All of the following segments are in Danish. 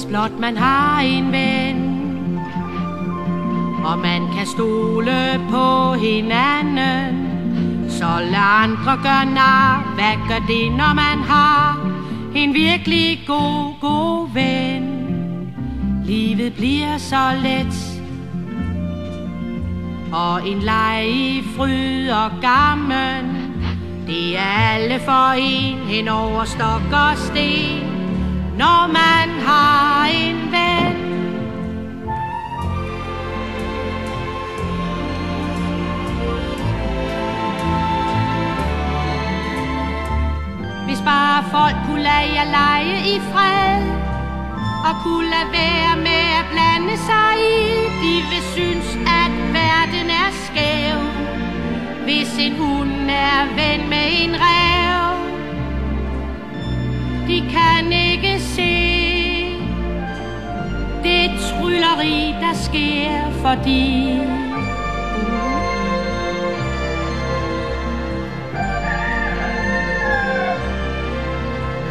blot man har en ven, og man kan stole på hinanden. Så lad andre gøre nar. Hvad gør det, når man har en virkelig god ven? Livet bliver så let, og en leg i fryd og gammen. Det er alle for en, hen over stok og sten, når man har en ven. Hvis bare folk kunne lade jer lege i fred, og kunne lade være med at blande sig i, de vil synes, at verden er skæv, hvis en hund er ven med en ræv. De kan ikke se det trylleri, der sker, fordi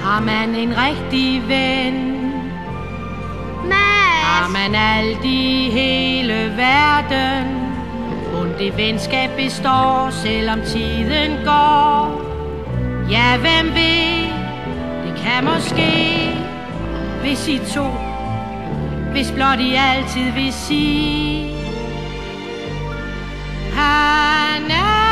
har man en rigtig ven, har man alt i hele verden. Og det venskab består, selvom tiden går. Ja, hvem ved, det kan måske, hvis I to, hvis blot I altid vil sige, han er